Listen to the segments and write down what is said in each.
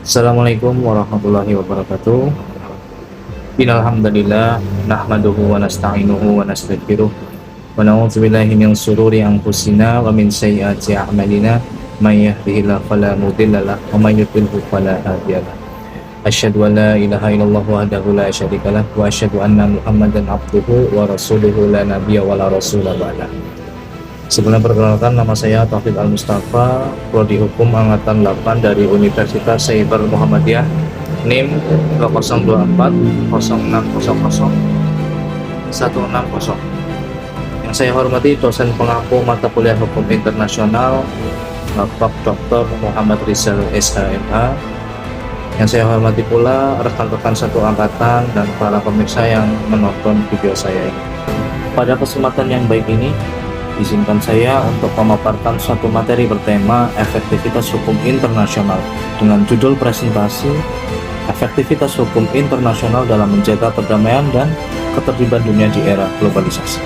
Assalamualaikum warahmatullahi wabarakatuh. Innal hamdalillah nahmaduhu wa nasta'inuhu wa nastaghfiruh wa na'udzubillahi min shururi anfusina wa min sayyiati a'malina may yahdihillahu fala mudhillalah wa may yudhlilhu fala hadiyalah. Asyhadu an la ilaha illallah wahdahu la syarikalah wa asyhadu anna Muhammadan abduhu wa rasuluhu la nabiyya wa la rasula ba'dah. Sebelum perkenalkan, nama saya Taufik Al-Mustafa, Prodi Hukum Angkatan 8 dari Universitas Cyber Muhammadiyah, NIM 024 0600 160. Yang saya hormati dosen pengampu mata kuliah Hukum Internasional, Bapak Dr. Muhammad Rizal SHMH. Yang saya hormati pula rekan-rekan satu angkatan dan para pemirsa yang menonton video saya ini. Pada kesempatan yang baik ini, izinkan saya untuk memaparkan suatu materi bertema efektivitas hukum internasional dengan judul presentasi efektivitas hukum internasional dalam menjaga perdamaian dan ketertiban dunia di era globalisasi.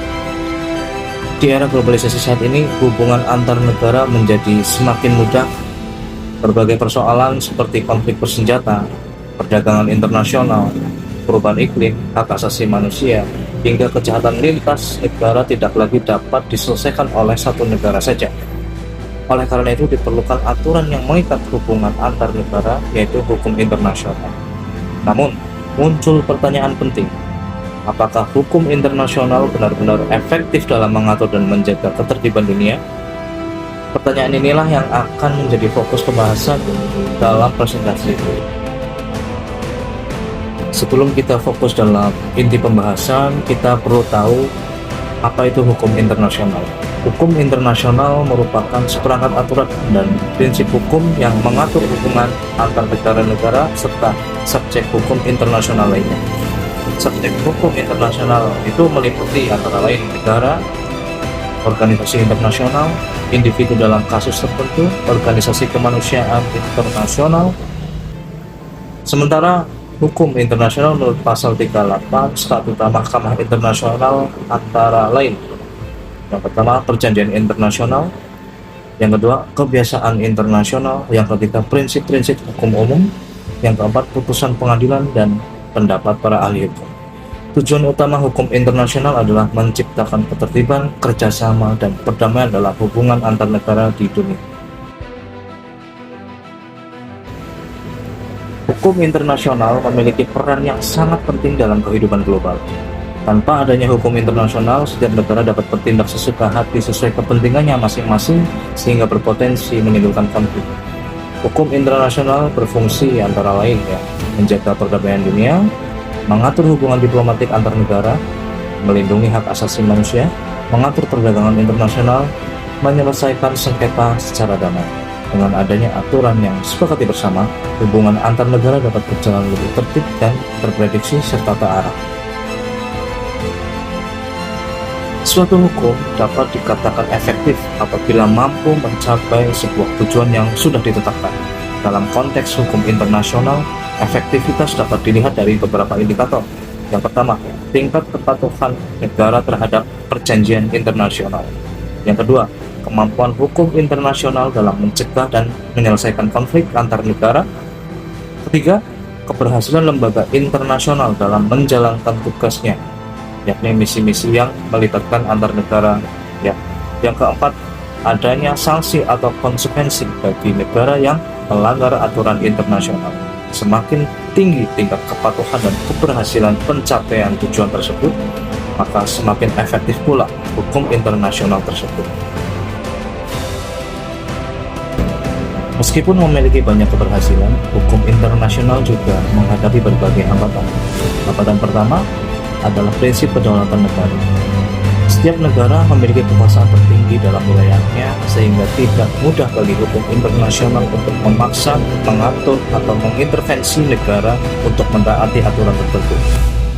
Di era globalisasi saat ini, hubungan antar negara menjadi semakin mudah. Berbagai persoalan seperti konflik bersenjata, perdagangan internasional, perubahan iklim, hak asasi manusia, hingga kejahatan lintas negara tidak lagi dapat diselesaikan oleh satu negara saja. Oleh karena itu diperlukan aturan yang mengikat hubungan antar negara, yaitu hukum internasional. Namun, muncul pertanyaan penting. Apakah hukum internasional benar-benar efektif dalam mengatur dan menjaga ketertiban dunia? Pertanyaan inilah yang akan menjadi fokus pembahasan dalam presentasi ini. Sebelum kita fokus dalam inti pembahasan, kita perlu tahu apa itu hukum internasional. Hukum internasional merupakan seperangkat aturan dan prinsip hukum yang mengatur hubungan antar negara-negara serta subjek hukum internasional lainnya. Subjek hukum internasional itu meliputi antara lain negara, organisasi internasional, individu dalam kasus tertentu, organisasi kemanusiaan internasional. Sementara hukum internasional menurut pasal 38 Statuta Mahkamah Internasional antara lain: yang pertama, perjanjian internasional; yang kedua, kebiasaan internasional; yang ketiga, prinsip-prinsip hukum umum; yang keempat, putusan pengadilan dan pendapat para ahli hukum. Tujuan utama hukum internasional adalah menciptakan ketertiban, kerjasama, dan perdamaian dalam hubungan antar negara di dunia. Hukum internasional memiliki peran yang sangat penting dalam kehidupan global. Tanpa adanya hukum internasional, setiap negara dapat bertindak sesuka hati sesuai kepentingannya masing-masing sehingga berpotensi menimbulkan konflik. Hukum internasional berfungsi antara lain menjaga perdamaian dunia, mengatur hubungan diplomatik antar negara, melindungi hak asasi manusia, mengatur perdagangan internasional, menyelesaikan sengketa secara damai. Dengan adanya aturan yang disepakati bersama, hubungan antar negara dapat berjalan lebih tertib dan terprediksi serta terarah. Suatu hukum dapat dikatakan efektif apabila mampu mencapai sebuah tujuan yang sudah ditetapkan. Dalam konteks hukum internasional, efektivitas dapat dilihat dari beberapa indikator. Yang pertama, tingkat kepatuhan negara terhadap perjanjian internasional. Yang kedua, kemampuan hukum internasional dalam mencegah dan menyelesaikan konflik antar negara. Ketiga, keberhasilan lembaga internasional dalam menjalankan tugasnya, yakni misi-misi yang melibatkan antar negara. Yang keempat, adanya sanksi atau konsekuensi bagi negara yang melanggar aturan internasional. Semakin tinggi tingkat kepatuhan dan keberhasilan pencapaian tujuan tersebut, maka semakin efektif pula hukum internasional tersebut. Meskipun memiliki banyak keberhasilan, hukum internasional juga menghadapi berbagai hambatan. Hambatan pertama adalah prinsip kedaulatan negara. Setiap negara memiliki kekuasaan tertinggi dalam wilayahnya, sehingga tidak mudah bagi hukum internasional untuk memaksa, mengatur, atau mengintervensi negara untuk mentaati aturan tertentu.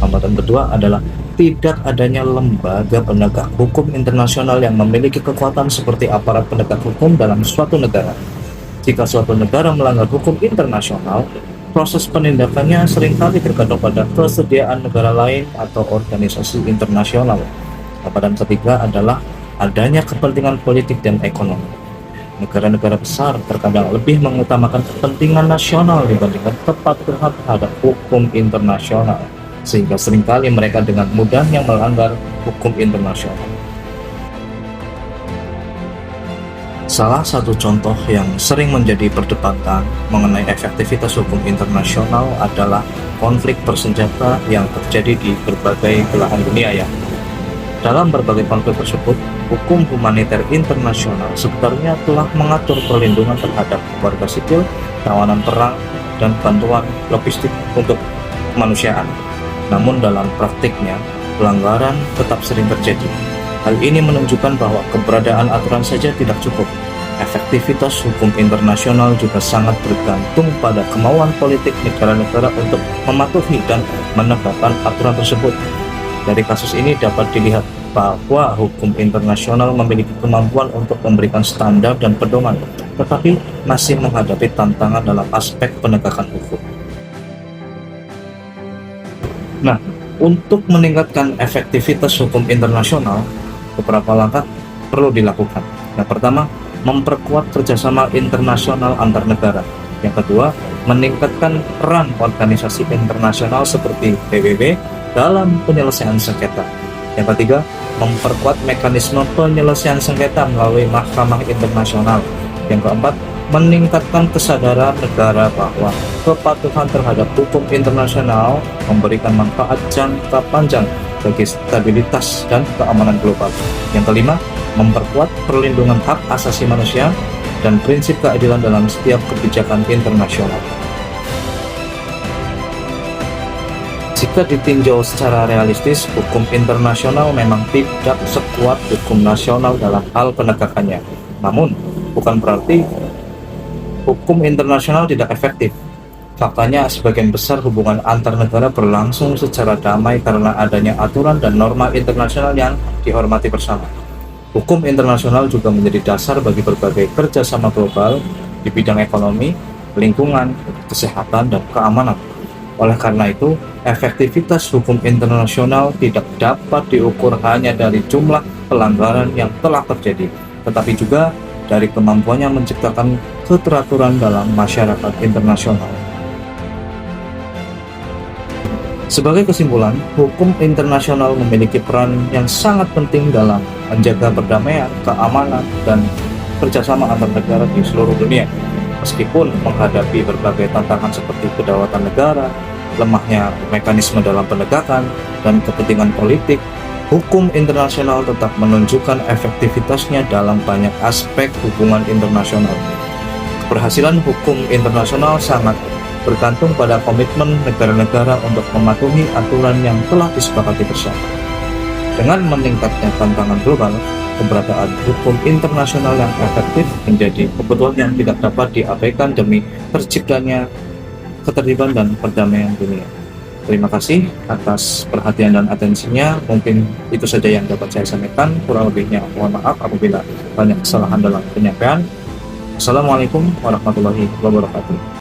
Hambatan kedua adalah tidak adanya lembaga penegak hukum internasional yang memiliki kekuatan seperti aparat penegak hukum dalam suatu negara. Jika suatu negara melanggar hukum internasional, proses penindakannya seringkali tergantung pada kesediaan negara lain atau organisasi internasional. Hambatan ketiga adalah adanya kepentingan politik dan ekonomi. negara-negara besar terkadang lebih mengutamakan kepentingan nasional dibandingkan kepatuhan terhadap hukum internasional, sehingga seringkali mereka dengan mudahnya melanggar hukum internasional. Salah satu contoh yang sering menjadi perdebatan mengenai efektivitas hukum internasional adalah konflik bersenjata yang terjadi di berbagai belahan dunia ya. Dalam berbagai konflik tersebut, hukum humaniter internasional sebenarnya telah mengatur perlindungan terhadap warga sipil, tawanan perang, dan bantuan logistik untuk kemanusiaan. Namun dalam praktiknya, pelanggaran tetap sering terjadi. Hal ini menunjukkan bahwa keberadaan aturan saja tidak cukup. Efektivitas hukum internasional juga sangat bergantung pada kemauan politik negara-negara untuk mematuhi dan menegakkan aturan tersebut. Dari kasus ini dapat dilihat bahwa hukum internasional memiliki kemampuan untuk memberikan standar dan pedoman, tetapi masih menghadapi tantangan dalam aspek penegakan hukum. Nah, untuk meningkatkan efektivitas hukum internasional, beberapa langkah perlu dilakukan. Yang pertama, memperkuat kerjasama internasional antar negara. Yang kedua, meningkatkan peran organisasi internasional seperti PBB dalam penyelesaian sengketa. Yang ketiga, memperkuat mekanisme penyelesaian sengketa melalui mahkamah internasional. Yang keempat, meningkatkan kesadaran negara bahwa kepatuhan terhadap hukum internasional memberikan manfaat jangka panjang bagi stabilitas dan keamanan global. Yang kelima, memperkuat perlindungan hak asasi manusia dan prinsip keadilan dalam setiap kebijakan internasional. Jika ditinjau secara realistis, hukum internasional memang tidak sekuat hukum nasional dalam hal penegakannya. Namun, bukan berarti hukum internasional tidak efektif. Faktanya, sebagian besar hubungan antar negara berlangsung secara damai karena adanya aturan dan norma internasional yang dihormati bersama. Hukum internasional juga menjadi dasar bagi berbagai kerjasama global di bidang ekonomi, lingkungan, kesehatan, dan keamanan. Oleh karena itu, efektivitas hukum internasional tidak dapat diukur hanya dari jumlah pelanggaran yang telah terjadi, tetapi juga dari kemampuannya menciptakan keteraturan dalam masyarakat internasional. Sebagai kesimpulan, hukum internasional memiliki peran yang sangat penting dalam menjaga perdamaian, keamanan, dan kerjasama antar negara di seluruh dunia. Meskipun menghadapi berbagai tantangan seperti kedaulatan negara, lemahnya mekanisme dalam penegakan, dan kepentingan politik, hukum internasional tetap menunjukkan efektivitasnya dalam banyak aspek hubungan internasional. Keberhasilan hukum internasional sangat bergantung pada komitmen negara-negara untuk mematuhi aturan yang telah disepakati bersama. Dengan meningkatnya tantangan global, keberadaan hukum internasional yang efektif menjadi kebutuhan yang tidak dapat diabaikan demi terciptanya ketertiban dan perdamaian dunia. Terima kasih atas perhatian dan atensinya. Mungkin itu saja yang dapat saya sampaikan. Kurang lebihnya mohon maaf apabila banyak kesalahan dalam penyampaian. Assalamualaikum warahmatullahi wabarakatuh.